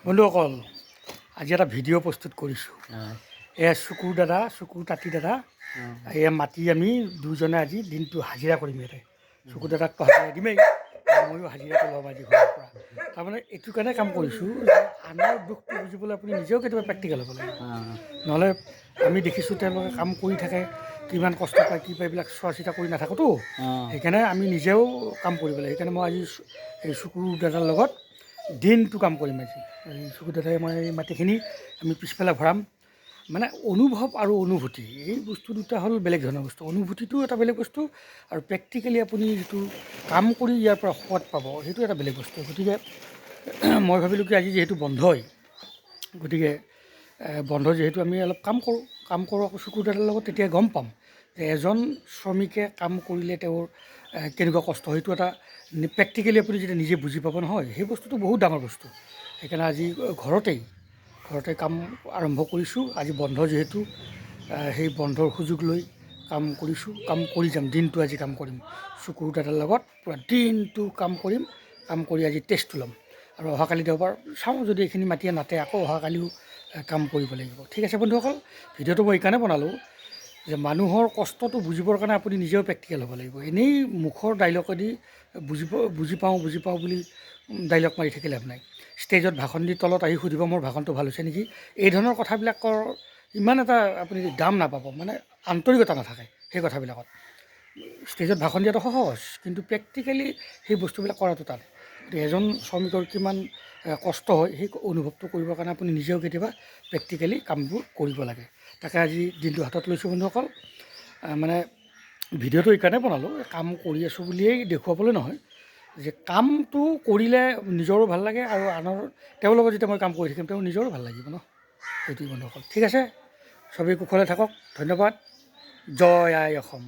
বন্ধুসকল, আজি এটা ভিডিঅ' প্ৰস্তুত কৰিছোঁ। এয়া চকুৰ দাদা, চকুৰ তাঁতি দাদা, এয়া মাতি আমি দুজনে আজি দিনটো হাজিৰা কৰিম ইয়াতে। চকুৰ দাদাকতো হাজিৰা দিমেই, ময়ো হাজিৰাটো ল'ম আজি ঘৰৰ পৰা। তাৰমানে এইটো কাৰণে কাম কৰিছোঁ যে আনৰ দুখটো বুজিবলৈ আপুনি নিজেও কেতিয়াবা প্ৰেক্টিকেল হ'ব লাগিব। নহ'লে আমি দেখিছোঁ তেওঁলোকে কাম কৰি থাকে, কিমান কষ্ট পায়, কি পায়, এইবিলাক চোৱা চিতা কৰি নাথাকোঁতো। সেইকাৰণে আমি নিজেও কাম কৰিব লাগে। সেইকাৰণে মই আজি এই চকুৰ দাদাৰ লগত দিনটো কাম কৰিম আজি। এই চকুৰ দাদাই মই এই মাটিখিনি আমি পিছফালে ভৰাম। মানে অনুভৱ আৰু অনুভূতি এই বস্তু দুটা হ'ল বেলেগ ধৰণৰ বস্তু। অনুভূতিটো এটা বেলেগ বস্তু আৰু প্ৰেক্টিকেলি আপুনি যিটো কাম কৰি ইয়াৰ পৰা সোৱাদ পাব সেইটো এটা বেলেগ বস্তু। গতিকে মই ভাবিলোঁ কি আজি যিহেতু বন্ধই, গতিকে বন্ধ যিহেতু আমি অলপ কাম কৰোঁ আকৌ চকুৰ দাদাৰ লগত, তেতিয়া গম পাম যে এজন শ্ৰমিকে কাম কৰিলে তেওঁৰ কেনেকুৱা কষ্ট। সেইটো এটা প্ৰেক্টিকেলি আপুনি যেতিয়া নিজে বুজি পাব নহয়, সেই বস্তুটো বহুত ডাঙৰ বস্তু। সেইকাৰণে আজি ঘৰতে কাম আৰম্ভ কৰিছোঁ। আজি বন্ধ যিহেতু, সেই বন্ধৰ সুযোগ লৈ কাম কৰিছোঁ। কাম কৰি যাম, দিনটো আজি কাম কৰিম চকুৰ দাদাৰ লগত, পূৰা দিনটো কাম কৰিম। কাম কৰি আজি টেষ্টটো ল'ম আৰু অহাকালি দেওবাৰ চাওঁ, যদি এইখিনি মাটিয়ে নাতে আকৌ অহাকালিও কাম কৰিব লাগিব। ঠিক আছে বন্ধুসকল, ভিডিঅ'টো মই এইকাৰণে বনালোঁ যে মানুহৰ কষ্টটো বুজিবৰ কাৰণে আপুনি নিজেও প্ৰেক্টিকেল হ'ব লাগিব। এনেই মুখৰ ডাইলগেদি বুজি পাওঁ বুলি ডাইলগ মাৰি থাকি লাভ নাই। ষ্টেজত ভাষণ দি তলত আহি সুধিব মোৰ ভাষণটো ভাল হৈছে নেকি, এই ধৰণৰ কথাবিলাকৰ ইমান এটা আপুনি দাম নাপাব, মানে আন্তৰিকতা নাথাকে সেই কথাবিলাকত। ষ্টেজত ভাষণ দিয়াটো সহজ, কিন্তু প্ৰেক্টিকেলি সেই বস্তুবিলাক কৰাটো টান। গতিকে এজন শ্ৰমিকৰ কিমান কষ্ট হয় সেই অনুভৱটো কৰিবৰ কাৰণে আপুনি নিজেও কেতিয়াবা প্ৰেক্টিকেলি কামবোৰ কৰিব লাগে। তাকে আজি দিনটো হাতত লৈছোঁ বন্ধুসকল। মানে ভিডিঅ'টো এইকাৰণে বনালোঁ, কাম কৰি আছোঁ বুলিয়েই দেখুৱাবলৈ নহয়, যে কামটো কৰিলে নিজৰো ভাল লাগে আৰু আনৰ তেওঁৰ লগত যেতিয়া মই কাম কৰি থাকিম তেওঁৰ নিজৰো ভাল লাগিব ন। সেইটোৱে বন্ধুসকল। ঠিক আছে, চবেই কুশলে থাকক। ধন্যবাদ। জয় আই অসম।